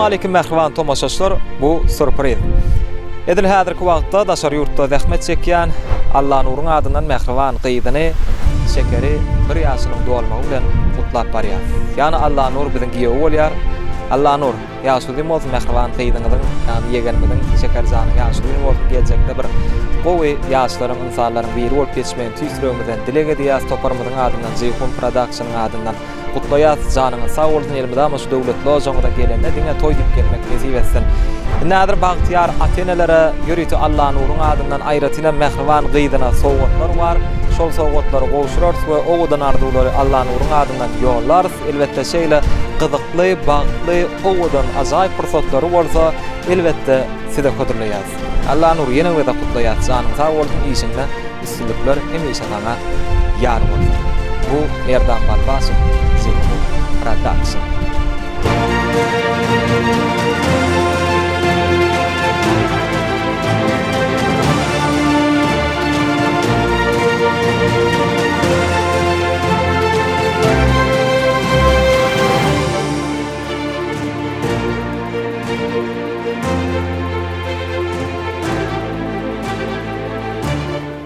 alaykum merhaban tomaşaşlar. Bu sürpriz. Edil häzirki wagtda daşar ýurtda zähmet çekýän Allah nurun adından merhaban gyýdyny şekeri bir ýaşynyň dolmagy bilen gutlap barýar. Ýani Allah nur biziň giýew bolýar. Allah nur ýaşyny bolsun merhaban gyýdyňyň, ýani ýegenimiň şekerjany ýaşyny bolsun geljekde bir gowy ýaşlaryň insanlaryň biri bolup geçmeýän tüýsüregimizden dilege diýäs toparmyň adından Zeyhun Production'yň adından gutlaýas janyňyz sag bolsun elmide ama şu döwletli ojaňyda gelende diňe toý dip gelmek nasip etsin. Nädir bagtyar atenelere ýürüti Allah nurun adından aýratyna merhaban gyýdyna sowgatlar bar. Şol sowgatlary gowşurars we owadan ardylary Allah nurun adından ýollar. Elbetde şeýle gyzykly, bagtly, owadan ajaýyp pursatlary bolsa, elbetde size ködürleýäs. Allah nur ýene we da kutlaýas janyňyz sag bolsun işinde üstünlikler hemişe sana ýar bolsun. Bu Merdan Balbaşyň Zeyhun Production.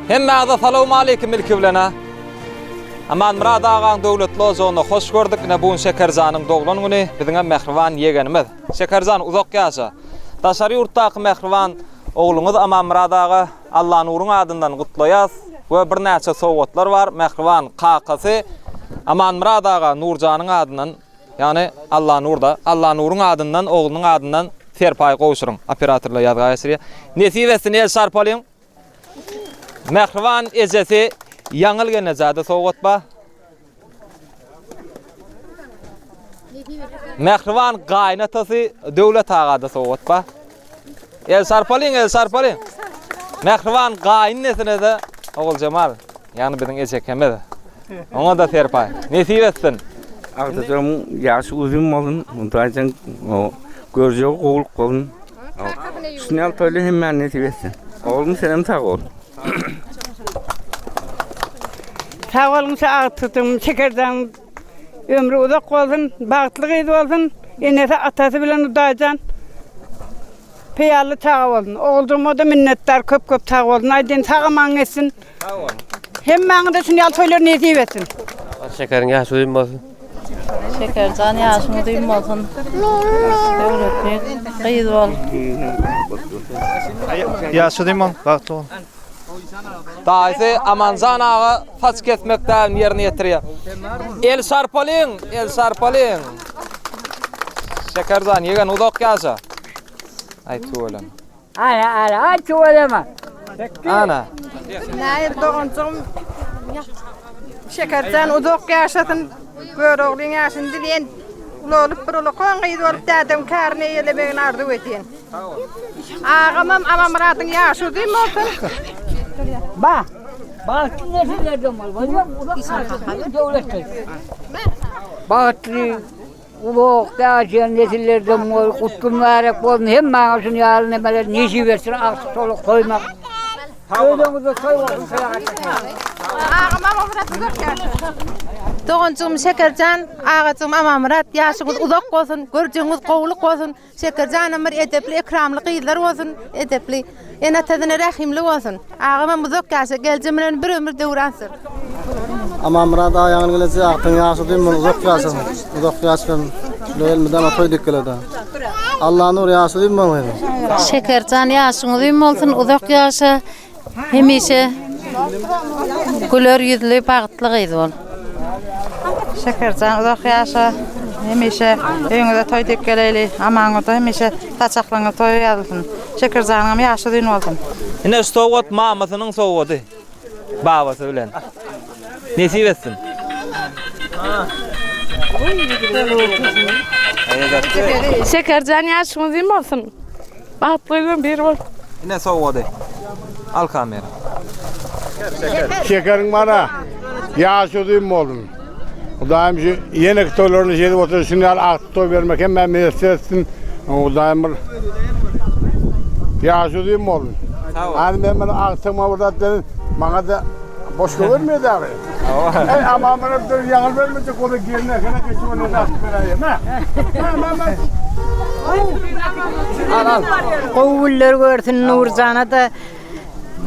Hemmäze salamu alaykum ilki bilene. Aman Murad ağaň döwletli ojagyna hoş gördük. Ne bu Şekerjanyň doglan güni biziňe merhaban ýegenimiz. Şekerjan uzak ýaşa. Daşary ýurtdaky merhaban ogluňyz Aman Murad ağa Allah nurun adından gutlaýas we bir näçe sowgatlar bar. Merhaban kakasy Aman Murad ağa Nurjanyň adından, ýani Allah nurda, Allah nurun adından oglunyň adından terpay gowşuryň. Operatorlar ýazga ýaşyrýar. Nesip etsin el sarpalyň. Merhaban ejesi yaňyl gene zada sowgatba. Merhaban gaýnatasy döwlet agada sowgatba. El sarpalyň. Merhaban gaýnnesine de ogul Jamal, ýani biziň ejekeme de. Oňa da terpay. Nesip etsin. Artadan ýaşy uzun bolun, muntaýan o görjek oguluk bolun. Şunal toýly hemmen nesip etsin. Oğlum senem sag ol. Sağ olun, sağ Şekerjan ömrü uzak bolsun, bagtly gyzy bolsun. Enese atasy bilen udaýjan. Peýarly çağa bolsun. Oğuldyma da minnetdar, köp sağ bolsun. Aýdyn sağamaň etsin. Sağ ol. Hemmäňe de şunal toýlar nesip etsin. Şekeriň ýaşy uzun bolsun. Şekerjan ýaşyň uzun bolsun. Döwletli gyzy bol. Ýaşy diýmem, bagtly bol. Daýsy Amanjan ağa saç kesmekden ýerine ýetirýär. El sarpalyň. Şekerjan ýegen uzak ýaşa. Aý tuğulam. Ana, tuğulama. Ana. Näir dogunçum Şekerjan uzak ýaşasyn, göroglyň ýaşyny dileýän ulolup bir ulu koň gyzy bolup dädem karny ýelemegini arzuw etýän. Ağamam Aman Muradyň ýaşy uzun bolsun. Bagtly uluk daýan nesillerden bol, gutkunlarak bolsun. Hemmäňe şunu ýaly nemeler nesip etsin, aksy soluk koymak. Öýleňizde toý bolsun, Ağamam Murat uzak ýaşy. Dogunçum Şekerjan, ağacım Aman Murat, ýaşyňyz uzak bolsun, görjeňiz gowluk bolsun. Şekerjan bir edepli, ikramly gyzlar bolsun, edepli. Ene tadına rahimli bolsun. Ağamam uzak ýaşa, geljem bilen bir ömür döwransır. Aman Murad aýaňyl gelesi aktyň ýaşy diýmem, uzak ýaşy. Uzak ýaşy elmeden atoy dikkelede. Allah nur ýaşy diýmem. Şekerjan ýaşyň uzun bolsun, uzak ýaşa. Hemişe güler ýüzli, bagtly gyzy bol. Şekerjan uzak ýaşa. Hemişe öňüňde toý dip geleli, amaňyza hemişe taçaklaňy toý ýazylsyn. Şekerjanyň ýaşy uzun bolsun. Ine sowgat mamasynyň sowgaty. Babasy bilen. Nesip etsin. Şekerjan ýaşyň uzun bolsun. Bagtly bir bol. Ine sowgaty. Al kamera. Şekeriň bana ýaşy uzun bolun. Udaýym şu ýene toýlaryny ýedip otur, şunal akty toý bermek hem men mesletsin. Udaýym bir ýaşy uzun bolun. Hani men aktyma burada dedim, maňa da boş görmedi abi. Ama bana dur yanıl vermeyecek onu girine kadar geçiyor ne yaptı ben. Qowullar görsün Nurzana da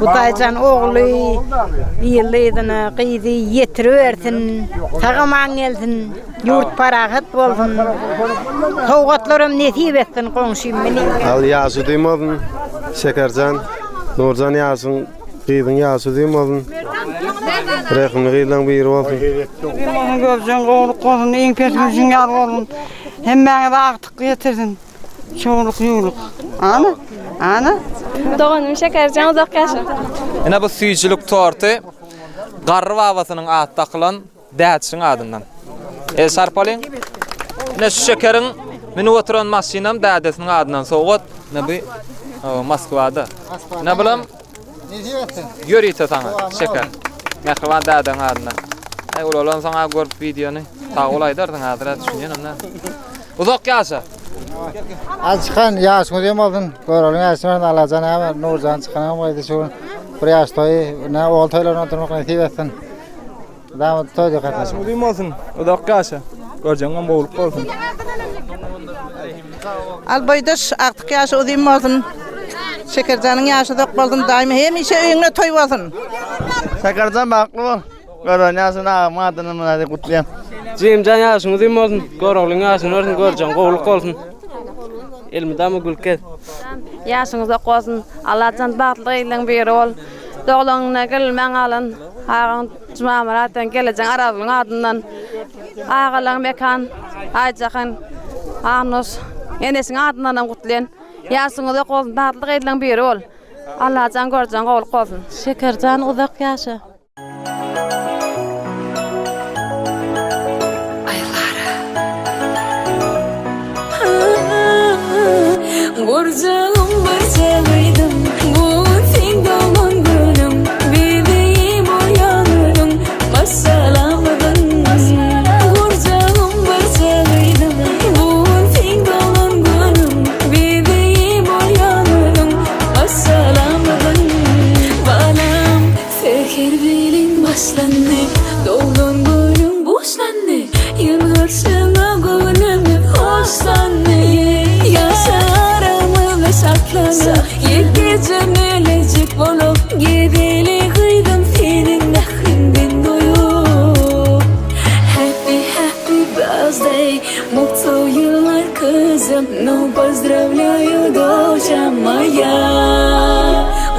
Hudaycan oğlu yıllıydığını qıydı yetiriversin, tağaman gelsin, yurt parahat bolsun, toğatlarım nesip etsin qonşim meni. Al yaşı duymadın, Şekercan, Nurcan yaşın, qıydın yaşı duymadın. Rəhimli qıyılan biri olsun. Onu görsen qoğuluk olsun, en pesmişin yar olsun, hem bana da artık getirsin, çoğuluk yuğuluk. Ana? Doğanım Şekercan uzak yaşa. Ene bu süýçülük torty Garry babasynyň atda kılan däçiň adından. Sarpalyň. Ne şu şekerin meni oturan maşinam dädesiniň adından soğut. Ne bu Moskwada. Ne bilen? Görýte taňa şeker. Mehriban dädeň adından. Ay ulan saňa görüp videonu taýlaýdardyň hazıra düşünýänmä. Uzak yaşa. Açıkan yaşını diyeyim oldun. Görülün yaşını alacan ama Nurcan çıkan ama oydu şu. Bir yaş toyu ne oltayla oturmak nasip etsin. Daha toyu katlasın. Yaşını diyeyim olsun. Uzak yaşa. Göreceğim boğulup olsun. Albaydaş artık yaşı ödeyim olsun. Şekercanın yaşı da oldun daimi hemişe öğünle toy olsun. Şekercan baklı ol. Görün yaşını ağamadığını hadi kutlayayım. Cimcan yaşını diyeyim olsun. Görülün yaşını olsun. Göreceğim boğulup olsun. Elmida mı gülket? Yaşınız da olsun. Allah'tan bağlılığıyla bir ol. Doğulununa gelmen alın. Ağın cumamaraten geleceğin Arabın adından. Ağalan mekan, aycakın, ağınız. Enesin adından kutlayan. Yaşınız da olsun. Bağlılığıyla bir ol. Allah'tan göreceğin qoğuluk olsun. Şekercan uzak yaşa. Gorcağım barcağıydım, bu fin doğan günüm, bebeğim uyanırım, masalamadın. Gorcağım barcağıydım, bu fin doğan günüm, bebeğim uyanırım, masalamadın. Balam seher bilin başlandı, doğan günüm boşlandı, yılgarsına gönlüm hoşlandı. Saklana yekecen elecek bolup gideli kıydım senin nehrinden doyup. Happy birthday, mutlu yıllar kızım. No поздравляю, доча моя.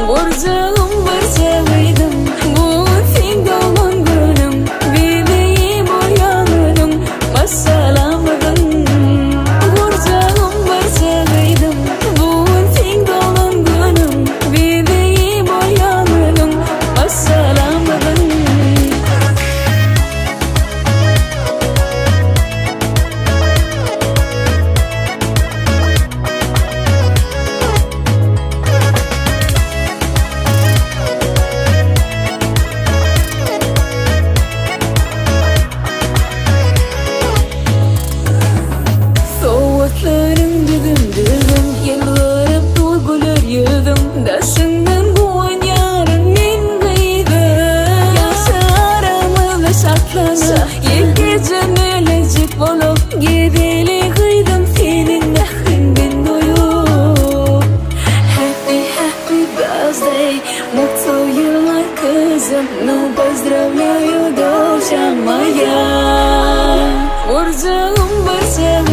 Borcağım barcağıydım, bu fin doğan günüm, bebeğim uyanırım, masalamadın. Borcağım barcağıydım, bebeğim uyanırım, masalamadın. Soğuklarım düdüm, yıllarım duygular yığdım. Dersinden bu yarın min gıydım. Yaşaramı saklana yekecen elecek bolup gideli kıydım senin nehrinden doyup. Happy birthday, mutlu yıllar kızım. No поздравляю, доча моя. Borcağım barcağım